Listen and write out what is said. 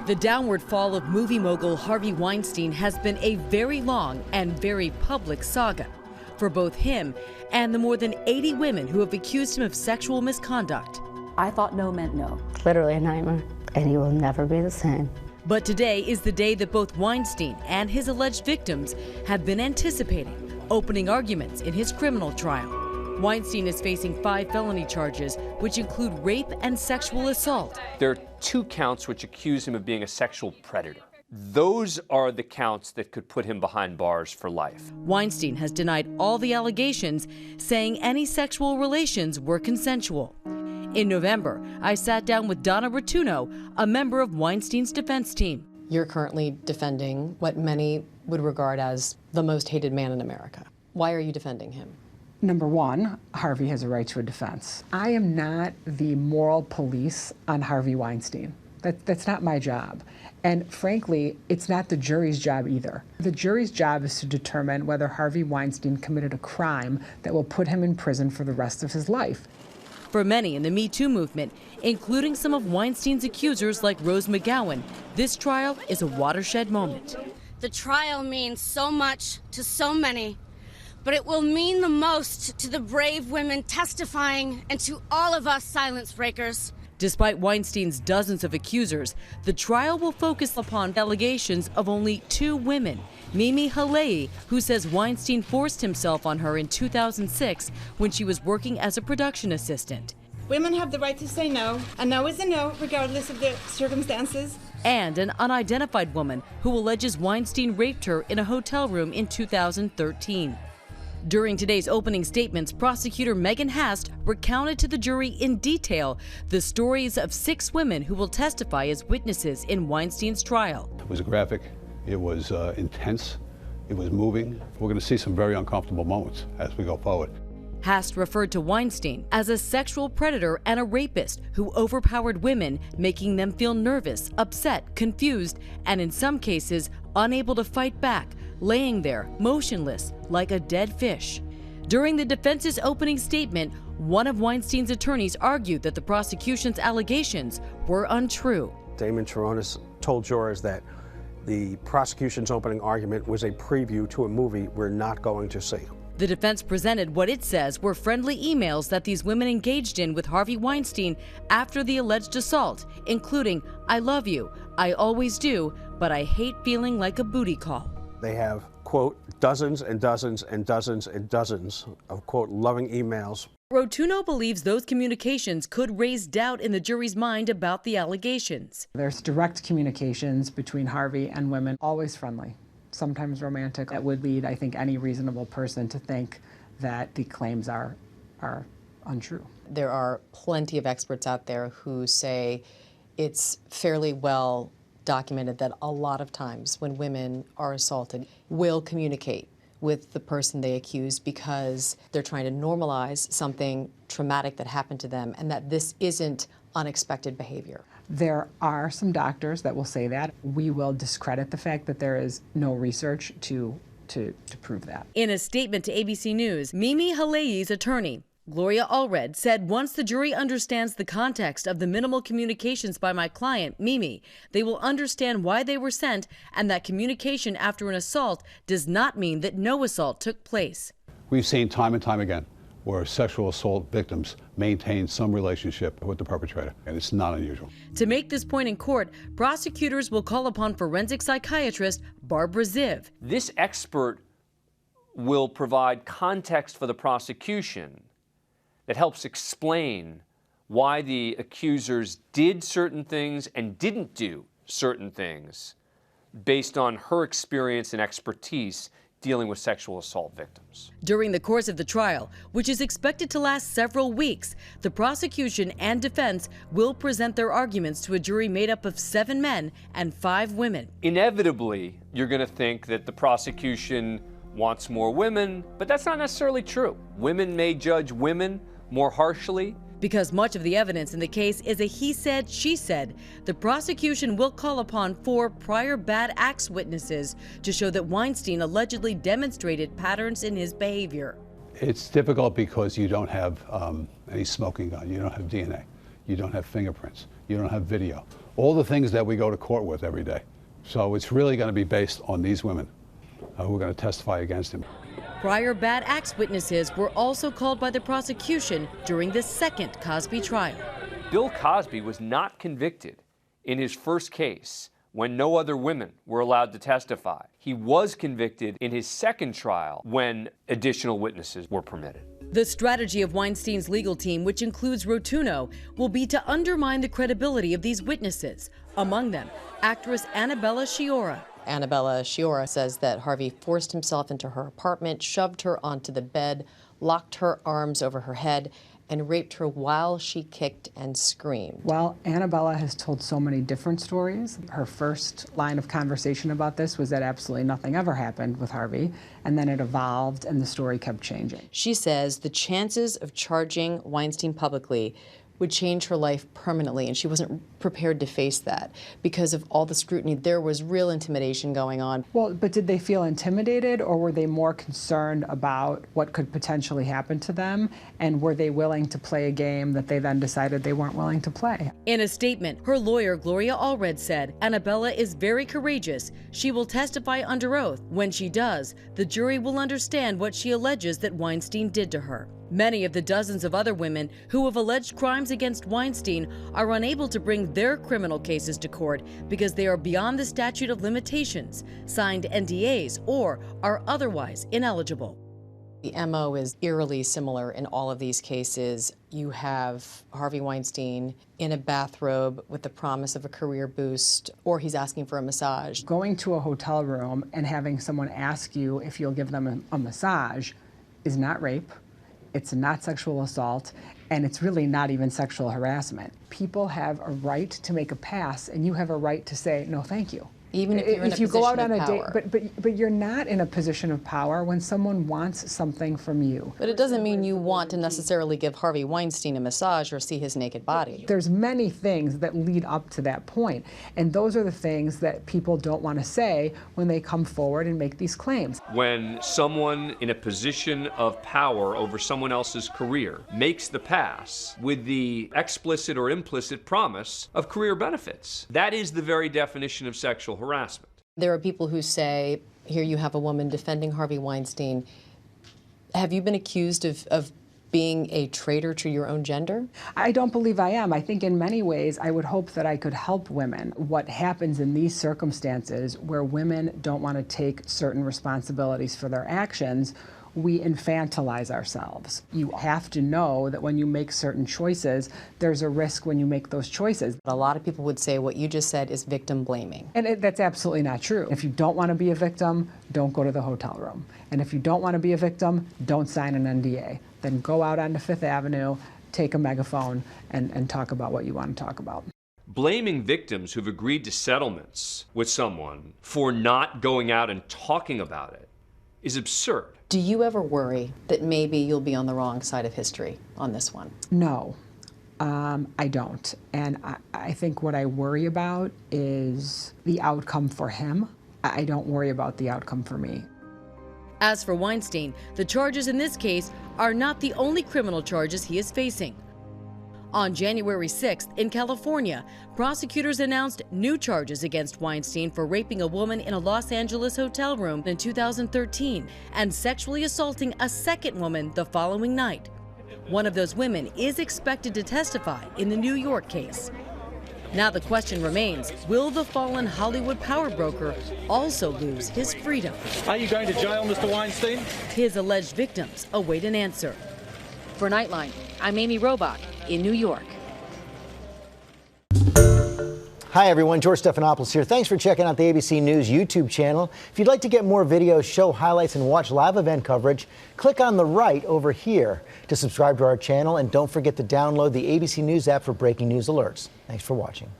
The downward fall of movie mogul Harvey Weinstein has been a very long and very public saga for both him and the more than 80 women who have accused him of sexual misconduct. I thought no meant no. Literally a nightmare, and he will never be the same. But today is the day that both Weinstein and his alleged victims have been anticipating, opening arguments in his criminal trial. Weinstein is facing 5 felony charges, which include rape and sexual assault. There are 2 counts which accuse him of being a sexual predator. Those are the counts that could put him behind bars for life. Weinstein has denied all the allegations, saying any sexual relations were consensual. In November, I sat down with Donna, Rotunno, a member of Weinstein's defense team. You're currently defending what many would regard as the most hated man in America. Why are you defending him? Number one, Harvey has a right to a defense. I am not the moral police on Harvey Weinstein. That's not my job. And frankly, it's not the jury's job either. The jury's job is to determine whether Harvey Weinstein committed a crime that will put him in prison for the rest of his life. For many in the Me Too movement, including some of Weinstein's accusers like Rose McGowan, this trial is a watershed moment. The trial means so much to so many, but it will mean the most to the brave women testifying and to all of us silence breakers. Despite Weinstein's dozens of accusers, the trial will focus upon allegations of only 2 women. Mimi Halei, who says Weinstein forced himself on her in 2006 when she was working as a production assistant. Women have the right to say no. A no is a no, regardless of the circumstances. And an unidentified woman who alleges Weinstein raped her in a hotel room in 2013. During today's opening statements, prosecutor Megan Hast recounted to the jury in detail the stories of 6 women who will testify as witnesses in Weinstein's trial. It was graphic, it was intense, it was moving. We're going to see some very uncomfortable moments as we go forward. Hast referred to Weinstein as a sexual predator and a rapist who overpowered women, making them feel nervous, upset, confused, and in some cases, unable to fight back, laying there, motionless, like a dead fish. During the defense's opening statement, one of Weinstein's attorneys argued that the prosecution's allegations were untrue. Damon Chironis told jurors that the prosecution's opening argument was a preview to a movie we're not going to see. The defense presented what it says were friendly emails that these women engaged in with Harvey Weinstein after the alleged assault, including, "I love you, I always do, but I hate feeling like a booty call." They have, quote, dozens and dozens and dozens and dozens of, quote, loving emails. Rotunno believes those communications could raise doubt in the jury's mind about the allegations. There's direct communications between Harvey and women, always friendly, sometimes romantic. That would lead, I think, any reasonable person to think that the claims are untrue. There are plenty of experts out there who say it's fairly well documented that a lot of times when women are assaulted will communicate with the person they accuse because they're trying to normalize something traumatic that happened to them and that this isn't unexpected behavior. There are some doctors that will say that. We will discredit the fact that there is no research to prove that. In a statement to ABC News, Mimi Halei's attorney, Gloria Allred, said once the jury understands the context of the minimal communications by my client, Mimi, they will understand why they were sent and that communication after an assault does not mean that no assault took place. We've seen time and time again where sexual assault victims maintain some relationship with the perpetrator, and it's not unusual. To make this point in court, prosecutors will call upon forensic psychiatrist Barbara Ziv. This expert will provide context for the prosecution that helps explain why the accusers did certain things and didn't do certain things based on her experience and expertise dealing with sexual assault victims. During the course of the trial, which is expected to last several weeks, the prosecution and defense will present their arguments to a jury made up of 7 men and 5 women. Inevitably, you're going to think that the prosecution wants more women, but that's not necessarily true. Women may judge women more harshly. Because much of the evidence in the case is a he said, she said, the prosecution will call upon 4 prior bad acts witnesses to show that Weinstein allegedly demonstrated patterns in his behavior. It's difficult because you don't have any smoking gun, you don't have DNA, you don't have fingerprints, You don't have video. All the things that we go to court with every day. So it's really going to be based on these women who are going to testify against him. Prior bad acts witnesses were also called by the prosecution during the second Cosby trial. Bill Cosby was not convicted in his first case when no other women were allowed to testify. He was convicted in his second trial when additional witnesses were permitted. The strategy of Weinstein's legal team, which includes Rotunno, will be to undermine the credibility of these witnesses, among them actress Annabella Sciorra. Annabella Sciorra says that Harvey forced himself into her apartment, shoved her onto the bed, locked her arms over her head, and raped her while she kicked and screamed. Well, Annabella has told so many different stories. Her first line of conversation about this was that absolutely nothing ever happened with Harvey, and then it evolved and the story kept changing. She says the chances of charging Weinstein publicly would change her life permanently, and she wasn't prepared to face that because of all the scrutiny. There was real intimidation going on. Well, but did they feel intimidated, or were they more concerned about what could potentially happen to them, and were they willing to play a game that they then decided they weren't willing to play? In a statement, her lawyer, Gloria Allred, said Annabella is very courageous. She will testify under oath. When she does, the jury will understand what she alleges that Weinstein did to her. Many of the dozens of other women who have alleged crimes against Weinstein are unable to bring their criminal cases to court because they are beyond the statute of limitations, signed NDAs, or are otherwise ineligible. The MO is eerily similar in all of these cases. You have Harvey Weinstein in a bathrobe with the promise of a career boost, or he's asking for a massage. Going to a hotel room and having someone ask you if you'll give them a massage is not rape. It's not sexual assault, and it's really not even sexual harassment. People have a right to make a pass, and you have a right to say, no, thank you. Even if you're in a position go out on of a power. date, but you're not in a position of power when someone wants something from you. But it doesn't mean you want to necessarily give Harvey Weinstein a massage or see his naked body. There's many things that lead up to that point, and those are the things that people don't want to say when they come forward and make these claims. When someone in a position of power over someone else's career makes the pass with the explicit or implicit promise of career benefits, that is the very definition of sexual harassment. There are people who say, here you have a woman defending Harvey Weinstein. Have you been accused of being a traitor to your own gender? I don't believe I am. I think in many ways I would hope that I could help women. What happens in these circumstances where women don't want to take certain responsibilities for their actions, we infantilize ourselves. You have to know that when you make certain choices, there's a risk when you make those choices. A lot of people would say what you just said is victim blaming. And that's absolutely not true. If you don't want to be a victim, don't go to the hotel room. And if you don't want to be a victim, don't sign an NDA. Then go out onto Fifth Avenue, take a megaphone, and talk about what you want to talk about. Blaming victims who've agreed to settlements with someone for not going out and talking about it is absurd. Do you ever worry that maybe you'll be on the wrong side of history on this one? No, I don't. And I think what I worry about is the outcome for him. I don't worry about the outcome for me. As for Weinstein, the charges in this case are not the only criminal charges he is facing. On January 6th in California, prosecutors announced new charges against Weinstein for raping a woman in a Los Angeles hotel room in 2013 and sexually assaulting a second woman the following night. One of those women is expected to testify in the New York case. Now the question remains, will the fallen Hollywood power broker also lose his freedom? Are you going to jail, Mr. Weinstein? His alleged victims await an answer. For Nightline, I'm Amy Robach in New York. Hi everyone, George Stephanopoulos here. Thanks for checking out the ABC News YouTube channel. If you'd like to get more videos, show highlights, and watch live event coverage, click on the right over here to subscribe to our channel, and don't forget to download the ABC News app for breaking news alerts. Thanks for watching.